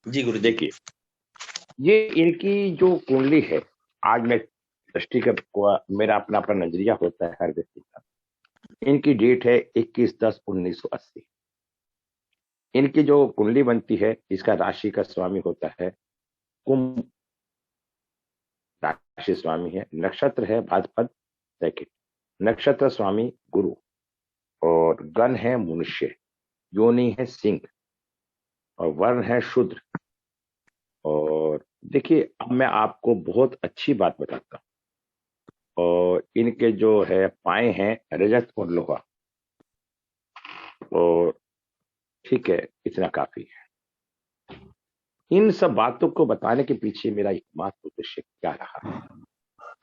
जी गुरु जी। देखिए, ये इनकी जो कुंडली है, आज मैं दृष्टि का मेरा अपना अपना नजरिया होता है हर व्यक्ति का। इनकी डेट है 21/10/1980। इनकी जो कुंडली बनती है, इसका राशि का स्वामी होता है कुंभ राशि स्वामी है, नक्षत्र है भाद्रपद सेकंड, नक्षत्र स्वामी गुरु, और गण है मनुष्य, योनि है सिंह, और वर्ण है शूद्र। और देखिए, अब मैं आपको बहुत अच्छी बात बताता हूँ। और इनके जो है पाए हैं रजत और लोहा। और ठीक है, इतना काफी है। इन सब बातों को बताने के पीछे मेरा एकमात्र उद्देश्य क्या रहा?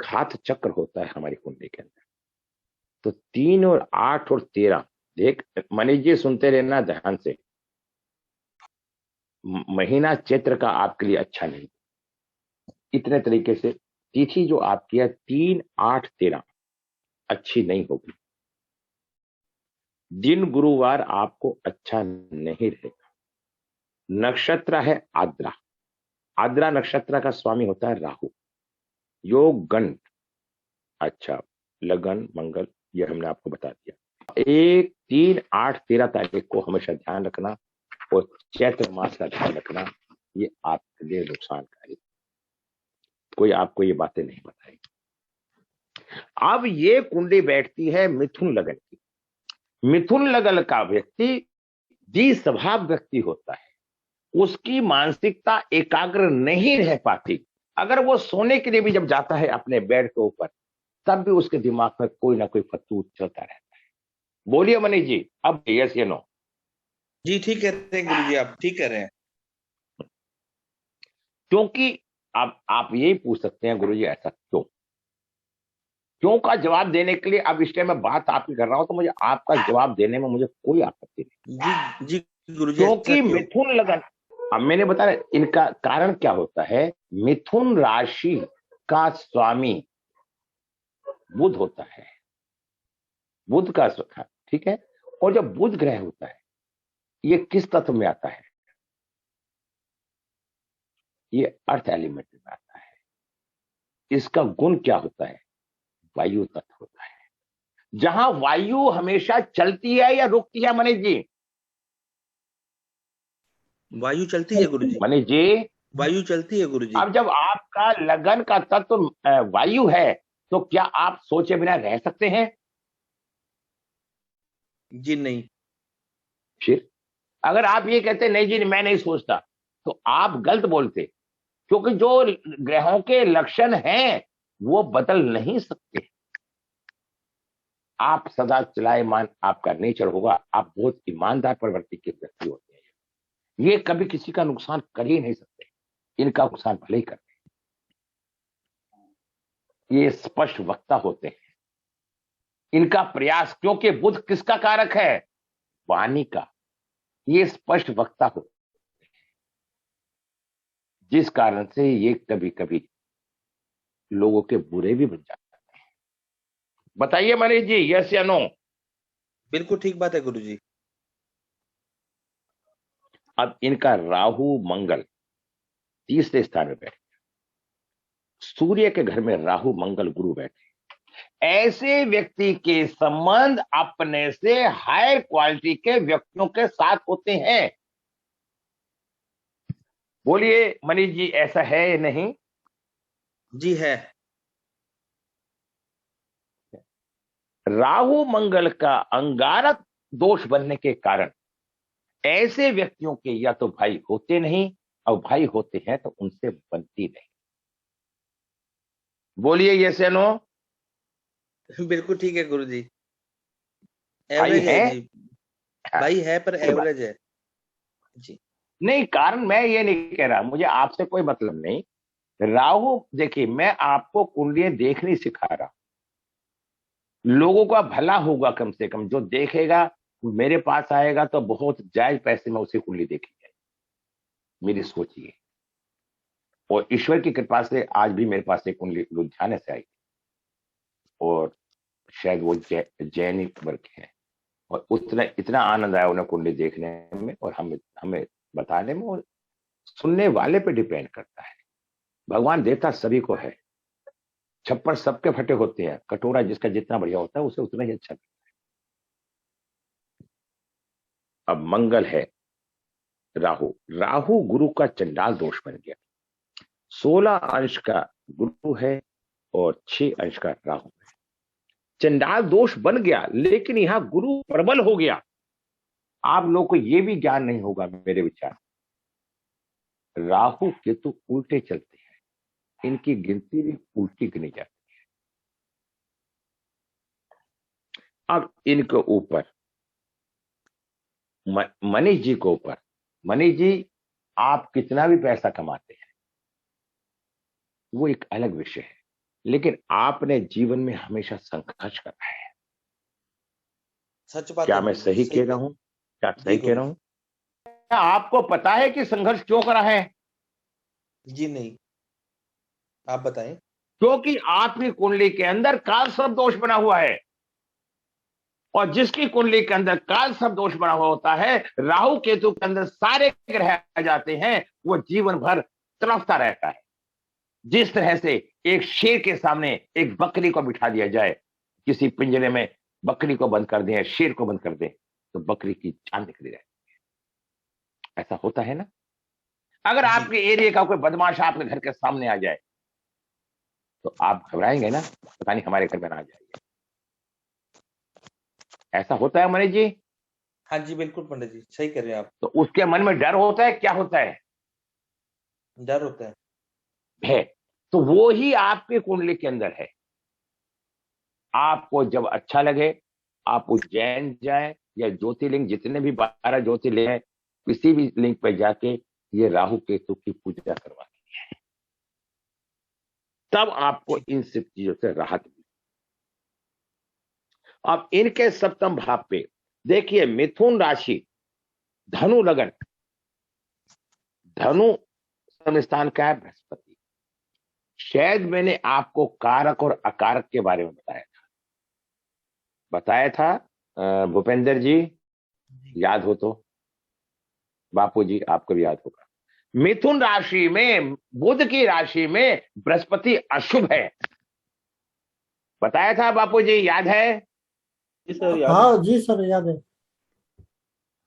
घात चक्र होता है हमारी कुंडली के अंदर। तो 3 और 8 और 13, देख मनीष जी, सुनते रहना ध्यान से। महीना चैत्र का आपके लिए अच्छा नहीं। इतने तरीके से तिथि जो आपकी है 3, 8, 13 अच्छी नहीं होगी। दिन गुरुवार आपको अच्छा नहीं रहेगा। नक्षत्र है आद्रा। आद्रा नक्षत्र का स्वामी होता है राहु। योग गण, अच्छा, लगन मंगल, ये हमने आपको बता दिया। 1, 3, 8, 13 तारीख को हमेशा ध्यान रखना, और चैत्र मास का ध्यान रखना। ये आपके लिए नुकसानकारी, कोई आपको ये बातें नहीं बताएगी। अब ये कुंडली बैठती है मिथुन लगन की। मिथुन लगन का व्यक्ति स्वभाव व्यक्ति होता है। उसकी मानसिकता एकाग्र नहीं रह पाती। अगर वो सोने के लिए भी जब जाता है अपने बेड के ऊपर, तब भी उसके दिमाग में कोई ना कोई फतूत चलता रहता है। बोलिए मनीष जी, अब यस या नो? जी ठीक कह रहे हैं गुरु जी, आप ठीक कह रहे हैं। क्योंकि अब आप यही पूछ सकते हैं, गुरु जी ऐसा क्यों? क्यों का जवाब देने के लिए अब इस टाइम मैं बात आपकी कर रहा हूं, तो मुझे आपका जवाब देने में मुझे कोई आपत्ति नहीं। जी जी गुरु जी, ऐसा क्योंकि क्यों? मिथुन लगन, अब मैंने बताया इनका कारण क्या होता है। मिथुन राशि का स्वामी बुध होता है। बुध का ठीक है। और जब बुध ग्रह होता है, ये किस तत्व में आता है? ये अर्थ एलिमेंट में आता है। इसका गुण क्या होता है? वायु तत्व होता है। जहां वायु हमेशा चलती है या रुकती है मनीष जी? वायु चलती है गुरु जी। मनीष जी, वायु चलती है गुरु जी। अब जब आपका लगन का तत्व वायु है, तो क्या आप सोचे बिना रह सकते हैं? जी नहीं। फिर अगर आप ये कहते नहीं जी मैं नहीं सोचता, तो आप गलत बोलते। क्योंकि जो ग्रहों के लक्षण हैं वो बदल नहीं सकते। आप सदा चलायमान, आपका नेचर होगा, आप बहुत ईमानदार प्रवृत्ति के व्यक्ति होते हैं। ये कभी किसी का नुकसान कर ही नहीं सकते। इनका नुकसान भले ही करते हैं। ये स्पष्ट वक्ता होते हैं। इनका प्रयास, क्योंकि बुध किसका कारक है? वाणी का। ये स्पष्ट वक्ता हो, जिस कारण से ये कभी कभी लोगों के बुरे भी बन जाते हैं। बताइए मनीष जी, यस या नो? बिल्कुल ठीक बात है गुरु जी। अब इनका राहु मंगल तीसरे स्थान में बैठे, सूर्य के घर में राहु मंगल गुरु बैठे। ऐसे व्यक्ति के संबंध अपने से हायर क्वालिटी के व्यक्तियों के साथ होते हैं। बोलिए मनीष जी, ऐसा है या नहीं? जी है। राहु मंगल का अंगारक दोष बनने के कारण ऐसे व्यक्तियों के या तो भाई होते नहीं, और भाई होते हैं तो उनसे बनती नहीं। बोलिए यस या नो? बिल्कुल ठीक है गुरु जी। भाई एवरेज है है? जी। हाँ, भाई है पर कोई बात एवरेज है। जी। नहीं। कारण मैं ये नहीं कह रहा, मुझे आपसे कोई मतलब नहीं। राहु, देखिए मैं आपको कुंडलियां देखनी सिखा रहा हूं। लोगों का भला होगा, कम से कम जो देखेगा मेरे पास आएगा तो बहुत जायज पैसे में उसे कुंडली देखी जाए, मेरी सोचिए। और ईश्वर की कृपा से आज भी मेरे पास एक कुंडली लुधियाने से आई, और शायद वो जैनी वर्ग है। और उतना इतना आनंद आया उन्हें कुंडली देखने में, और हमें हमें बताने में। और सुनने वाले पे डिपेंड करता है। भगवान देता सभी को है, छप्पर सबके फटे होते हैं, कटोरा जिसका जितना बढ़िया होता है उसे उतना ही अच्छा लगता है। अब मंगल है राहु, राहु गुरु का चंडाल दोष बन गया। 16 अंश का गुरु है और 6 अंश का राहु है। चंडाल दोष बन गया, लेकिन यहां गुरु प्रबल हो गया। आप लोगों को यह भी ज्ञान नहीं होगा मेरे विचार, राहु केतु उल्टे चलते हैं, इनकी गिनती भी उल्टी गिनी जाती है। अब इनके ऊपर मनीष जी को ऊपर, मनीष जी आप कितना भी पैसा कमाते हैं वो एक अलग विषय है, लेकिन आपने जीवन में हमेशा संघर्ष करा है। सच बात क्या है मैं गुरुजी, सही कह रहा हूं? क्या सही कह रहा हूं? क्या आपको पता है कि संघर्ष क्यों करा है? जी नहीं, आप बताएं। क्योंकि आपकी कुंडली के अंदर काल सर्प दोष बना हुआ है, और जिसकी कुंडली के अंदर काल सर्प दोष बना हुआ होता है, राहु केतु के अंदर सारे ग्रह आ जाते हैं, वो जीवन भर तड़पता रहता है। जिस तरह से एक शेर के सामने एक बकरी को बिठा दिया जाए, किसी पिंजरे में बकरी को बंद कर दें, शेर को बंद कर दें, तो बकरी की जान निकली रहती है। ऐसा होता है ना? अगर जी आपके एरिया का कोई बदमाश आपके घर के सामने आ जाए तो आप घबराएंगे ना, पता नहीं हमारे घर में ना आ जाएगा। ऐसा होता है मनीष जी? हाँ जी, बिल्कुल पंडित जी, सही कह रहे हैं आप। तो उसके मन में डर होता है, क्या होता है? डर होता है। भय। तो वो ही आपके कुंडली के अंदर है। आपको जब अच्छा लगे आप उज्जैन जाए, या ज्योतिर्लिंग, जितने भी 12 ज्योतिर्लिंग है, किसी भी लिंग पे जाके ये राहु केतु की पूजा करवा दी, तब आपको इन सब चीजों से राहत मिली। अब इनके सप्तम भाव पे देखिए, मिथुन राशि, धनु लगन, धनु स्थान का है बृहस्पति। शायद मैंने आपको कारक और अकारक के बारे में बताया था भूपेंद्र जी, याद हो तो? बापू जी आपको भी याद होगा। मिथुन राशि में, बुध की राशि में बृहस्पति अशुभ है, बताया था बापू जी, याद है? जी सर, याद है। हाँ जी सर, याद है।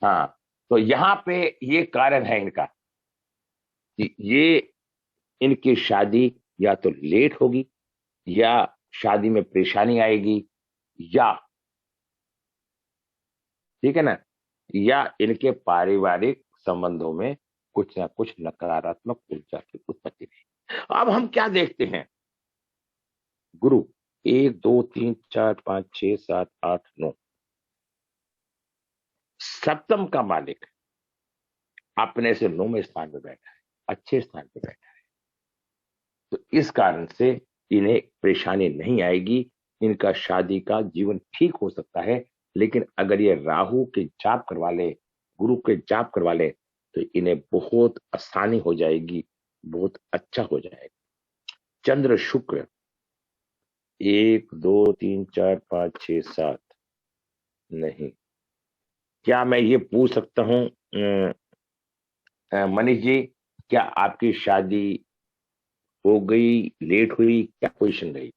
हाँ, तो यहां पे ये कारण है इनका कि ये इनकी शादी या तो लेट होगी, या शादी में परेशानी आएगी, या ठीक है ना, या इनके पारिवारिक संबंधों में कुछ ना कुछ नकारात्मक ऊर्जा की उत्पत्ति है। अब हम क्या देखते हैं, गुरु 1 2 3 4 5 6 7 8 9, सप्तम का मालिक अपने से 9वें स्थान पे बैठा है, अच्छे स्थान पे बैठा है। तो इस कारण से इन्हें परेशानी नहीं आएगी, इनका शादी का जीवन ठीक हो सकता है। लेकिन अगर ये राहु के जाप करवा ले, गुरु के जाप करवा ले, तो इन्हें बहुत आसानी हो जाएगी, बहुत अच्छा हो जाएगा। चंद्र शुक्र 1 2 3 4 5 6 7, नहीं, क्या मैं ये पूछ सकता हूं मनीष जी, क्या आपकी शादी हो गई, लेट हुई, क्या पोजीशन रही,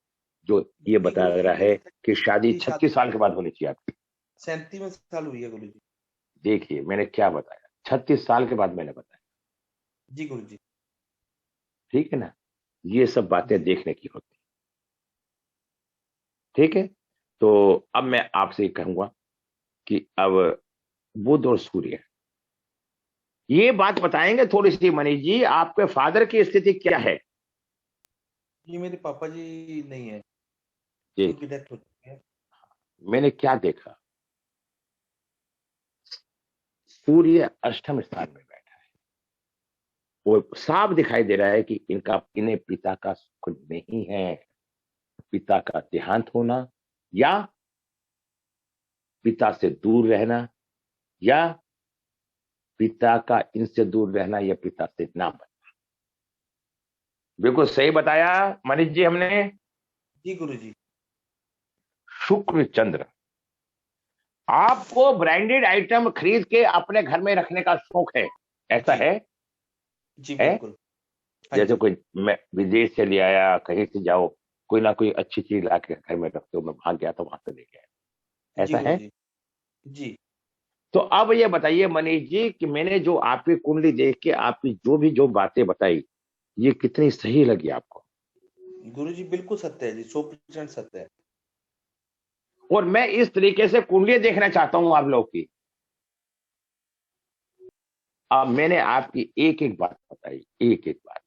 जो ये बता रहा है कि शादी जी, 36 साल के बाद होनी चाहिए आपकी? 37वें साल हुई है गुरु जी। देखिए मैंने क्या बताया, 36 साल के बाद मैंने बताया, जी गुरु जी। ठीक है ना? ये सब बातें देखने की होती, ठीक है? तो अब मैं आपसे कहूंगा कि अब बुध और सूर्य, ये बात बताएंगे थोड़ी सी मनीष जी, आपके फादर की स्थिति क्या है? जी मेरे पापा जी नहीं है, जी, उनकी डेथ हो चुकी है। मैंने क्या देखा, सूर्य अष्टम स्थान में बैठा है, वो साफ दिखाई दे रहा है कि इन्हें पिता का सुख नहीं है। पिता का देहांत होना, या पिता से दूर रहना, या पिता का इनसे दूर रहना, या पिता से ना बनना। बिल्कुल सही बताया मनीष जी हमने। जी गुरु जी। शुक्र चंद्र, आपको ब्रांडेड आइटम खरीद के अपने घर में रखने का शौक है, ऐसा जी। है? जी है। बिल्कुल। हाँ जैसे जी। कोई मैं विदेश से ले आया, कहीं से जाओ, कोई ना कोई अच्छी चीज ला के घर में रखते हो, मैं भाग गया तो वहां से लेके आया, जी ऐसा है। गुरुजी। जी। तो अब ये बताइए मनीष जी कि मैंने जो आपकी कुंडली देख के आपकी जो बातें बताई, ये कितनी सही लगी आपको? गुरुजी बिल्कुल सत्य है जी, 100% सत्य है। और मैं इस तरीके से कुंडली देखना चाहता हूं आप लोग की। अब मैंने आपकी एक एक बात बताई, एक एक बात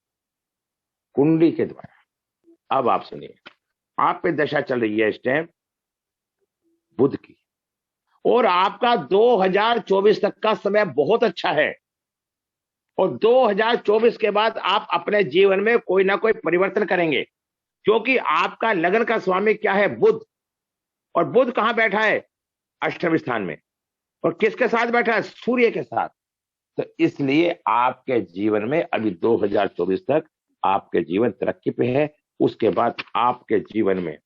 कुंडली के द्वारा। अब आप सुनिए, आप पे दशा चल रही है इस टाइम बुध की, और आपका 2024 तक का समय बहुत अच्छा है। और 2024 के बाद आप अपने जीवन में कोई ना कोई परिवर्तन करेंगे, क्योंकि आपका लगन का स्वामी क्या है? बुध। और बुध कहां बैठा है? अष्टम स्थान में। और किसके साथ बैठा है? सूर्य के साथ। तो इसलिए आपके जीवन में अभी 2024 तक आपके जीवन तरक्की पे है। उसके बाद आपके जीवन में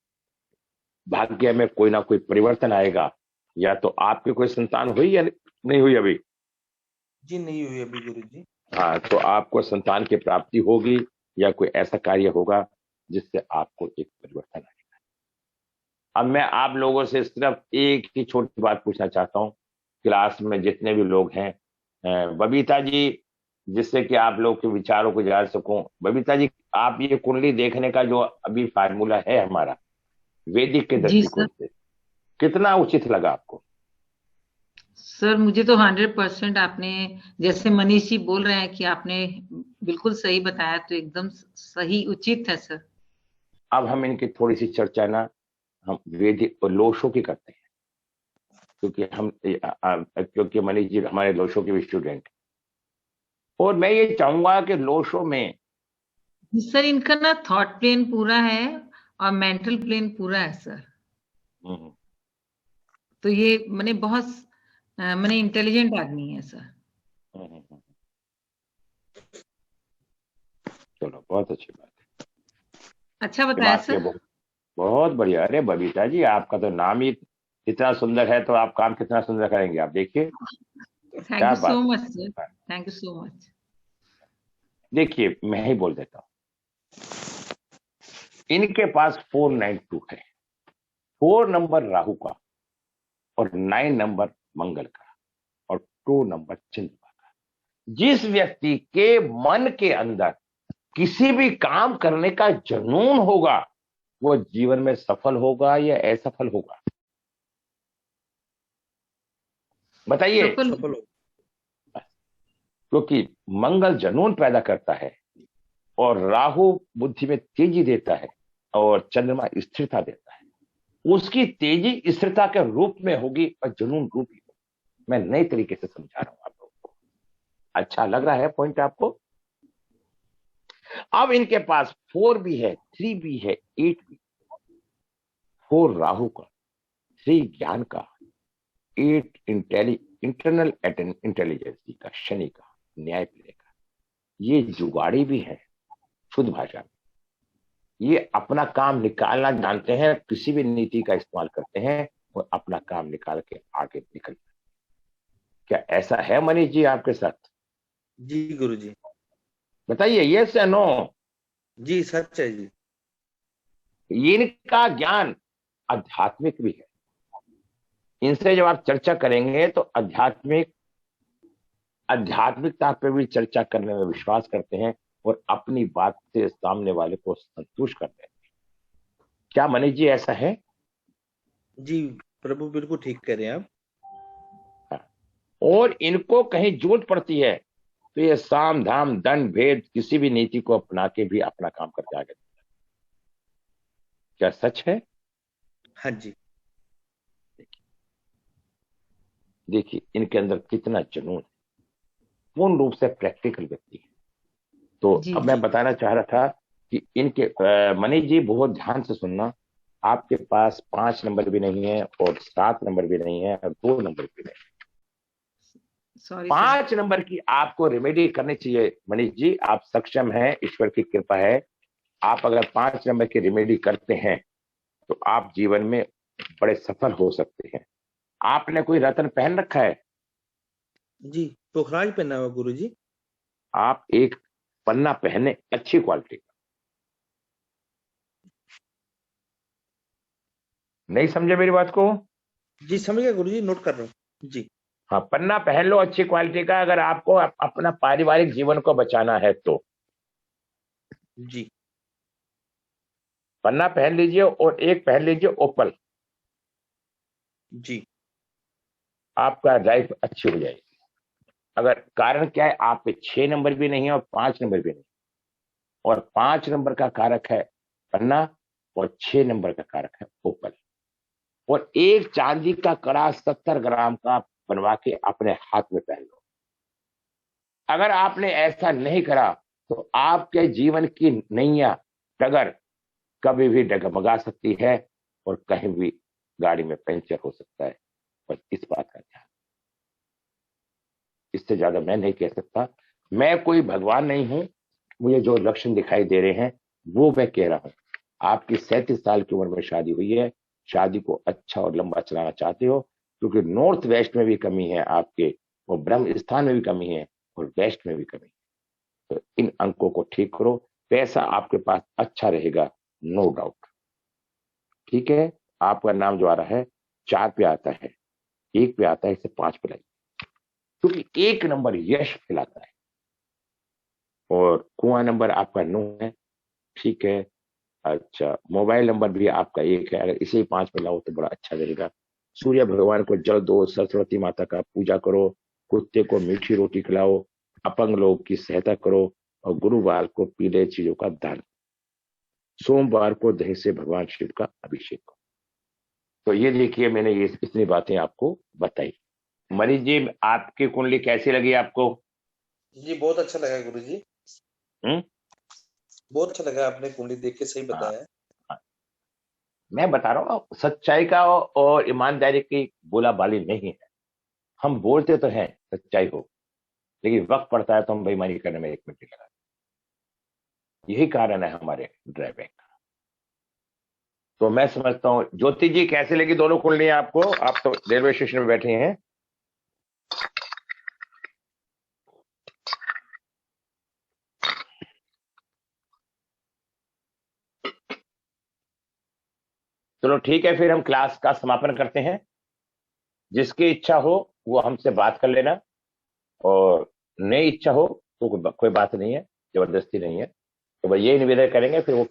भाग्य में कोई ना कोई परिवर्तन आएगा। या तो आपकी कोई संतान हुई या नहीं हुई अभी? जी नहीं हुई अभी गुरुजी। हाँ, तो आपको संतान की प्राप्ति होगी, या कोई ऐसा कार्य होगा जिससे आपको एक परिवर्तन आएगा। अब मैं आप लोगों से सिर्फ एक ही छोटी बात पूछना चाहता हूँ, क्लास में जितने भी लोग हैं, बबीता जी, जिससे कि आप लोग के विचारों को जान सकूं। बबीता जी, आप ये कुंडली देखने का जो अभी फार्मूला है हमारा वैदिक के जी सर। दृष्टिकोण से, कितना उचित लगा आपको? सर मुझे तो 100% आपने, जैसे मनीष जी बोल रहे हैं कि आपने बिल्कुल सही बताया, तो एकदम सही उचित है सर। अब हम इनकी थोड़ी सी चर्चा ना, हम वैदिक और लोशो की करते हैं, क्योंकि क्योंकि मनीष जी हमारे लोशो के भी स्टूडेंट। और मैं ये चाहूंगा कि लोशो में सर इनका ना थॉट प्लेन पूरा है और मेंटल प्लेन पूरा है सर। हम्म, तो ये मैंने बहुत मैंने इंटेलिजेंट आदमी है सर। हम्म, हम्म, चलो बहुत अच्छी बात है। अच्छा बताया दिमाग के सर। बहुत बहुत बढ़िया। अरे बबीता जी, आपका तो नाम ही इतना सुंदर है, तो आप काम कितना सुंदर करेंगे, आप देखिए। थैंक क्या यू सो बात मच सर। है। Thank you so much. देखिए, मैं ही बोल देता हूँ, इनके पास 492 है। 4 नंबर राहु का, और 9 नंबर मंगल का, और 2 नंबर चंद्रमा का। जिस व्यक्ति के मन के अंदर किसी भी काम करने का जुनून होगा, वो जीवन में सफल होगा या असफल होगा? बताइए। सफल। सफल हो। क्योंकि मंगल जुनून पैदा करता है, और राहु बुद्धि में तेजी देता है, और चंद्रमा स्थिरता देता है। उसकी तेजी स्थिरता के रूप में होगी और जुनून रूप ही होगी। मैं नए तरीके से समझा रहा हूं आप लोगों को। अच्छा लग रहा है पॉइंट आपको? अब इनके पास 4 भी है, 3 भी है, 8 भी। 4 राहु का, 3 ज्ञान का, 8 इंटरनल इंटेलिजेंसी का, शनि का, न्याय प्रिय का। ये जुगाड़ी भी है शुद्ध भाषा में। ये अपना काम निकालना जानते हैं, किसी भी नीति का इस्तेमाल करते हैं और अपना काम निकाल के आगे निकल। क्या ऐसा है मनीष जी आपके साथ? जी गुरुजी। बताइए यस या नो। जी सच है जी। इनका ज्ञान आध्यात्मिक भी है। इनसे जब आप चर्चा करेंगे तो आध्यात्मिकता पे भी चर्चा करने में विश्वास करते हैं, और अपनी बात से सामने वाले को संतुष्ट करते हैं। क्या मनीष जी ऐसा है? जी प्रभु बिल्कुल ठीक कह रहे हैं आप। हाँ। और इनको कहीं जरूरत पड़ती है तो ये साम धाम दंड भेद किसी भी नीति को अपना के भी अपना काम करके आगे। क्या सच है? हाँ जी। देखिए इनके अंदर कितना जुनून है, पूर्ण रूप से प्रैक्टिकल व्यक्ति है। तो जी अब मैं जी। बताना चाह रहा था कि इनके मनीष जी बहुत ध्यान से सुनना। आपके पास 5 नंबर भी नहीं है, और 7 नंबर भी नहीं है, और 2 नंबर भी नहीं। Sorry sir. 5 नंबर की आपको रेमेडी करनी चाहिए मनीष जी। आप सक्षम हैं, ईश्वर की कृपा है। आप अगर 5 नंबर की रेमेडी करते हैं तो आप जीवन में बड़े सफल हो सकते हैं। आपने कोई रत्न पहन रखा है? जी पोखराज पहना हुआ गुरुजी। आप एक पन्ना पहने अच्छी क्वालिटी का। नहीं समझे मेरी बात को? जी समझ गया गुरुजी, नोट कर रहा हूँ जी। हाँ, पन्ना पहन लो अच्छी क्वालिटी का, अगर आपको अपना पारिवारिक जीवन को बचाना है तो जी पन्ना पहन लीजिए, और एक पहन लीजिए ओपल। जी आपका लाइफ अच्छी हो जाएगी। अगर कारण क्या है, आप पे 6 नंबर भी नहीं है और 5 नंबर भी नहीं, और 5 नंबर का कारक है पन्ना और 6 नंबर का कारक है ओपल। और एक चांदी का कड़ा 70 ग्राम का बनवा के अपने हाथ में पहन लो। अगर आपने ऐसा नहीं करा तो आपके जीवन की नैया डगर कभी भी डगमगा सकती है, और कहीं भी गाड़ी में पंचर हो सकता है। बस इस बात का ध्यान, इससे ज्यादा मैं नहीं कह सकता। मैं कोई भगवान नहीं हूं, मुझे जो लक्षण दिखाई दे रहे हैं वो मैं कह रहा हूं। आपकी 37 साल की उम्र में शादी हुई है, शादी को अच्छा और लंबा चलाना चाहते हो, क्योंकि नॉर्थ वेस्ट में भी कमी है आपके, और ब्रह्म स्थान में भी कमी है, और वेस्ट में भी कमी है। तो इन अंकों को ठीक करो, पैसा आपके पास अच्छा रहेगा, नो डाउट। ठीक है, आपका नाम जो आ रहा है 4 पे आता है, 1 पे आता है, इसे 5 पे लाइए, क्योंकि 1 नंबर यश खिलाता है। और कुआं नंबर आपका 9 है। ठीक है, अच्छा, मोबाइल नंबर भी आपका 1 है, अगर इसे 5 पे लाओ तो बड़ा अच्छा रहेगा। सूर्य भगवान को जल दो, सरस्वती माता का पूजा करो, कुत्ते को मीठी रोटी खिलाओ, अपंग लोग की सहायता करो, और गुरुवार को पीले चीजों का दान, सोमवार को दही से भगवान शिव का अभिषेक करो। तो ये देखिए, मैंने ये इतनी बातें आपको बताई। मरीज जी, आपकी कुंडली कैसी लगी आपको? जी बहुत अच्छा लगा गुरुजी, हम्म? बहुत अच्छा लगा, आपने कुंडली देख के सही हाँ, बताया। हाँ। मैं बता रहा हूँ, सच्चाई का और ईमानदारी की बोला बाली नहीं है। हम बोलते तो हैं सच्चाई हो, लेकिन वक्त पड़ता है तो हम बेईमानी करने में 1 मिनट लगा। यही कारण है हमारे ड्राइविंग का। तो मैं समझता हूँ, ज्योति जी कैसे लगी दोनों कुंडलियां आपको? आप तो रेलवे स्टेशन में बैठे हैं। चलो ठीक है, फिर हम क्लास का समापन करते हैं। जिसकी इच्छा हो वो हमसे बात कर लेना, और नहीं इच्छा हो तो कोई बात नहीं है, जबरदस्ती नहीं है। तो भाई यही निवेदन करेंगे, फिर वो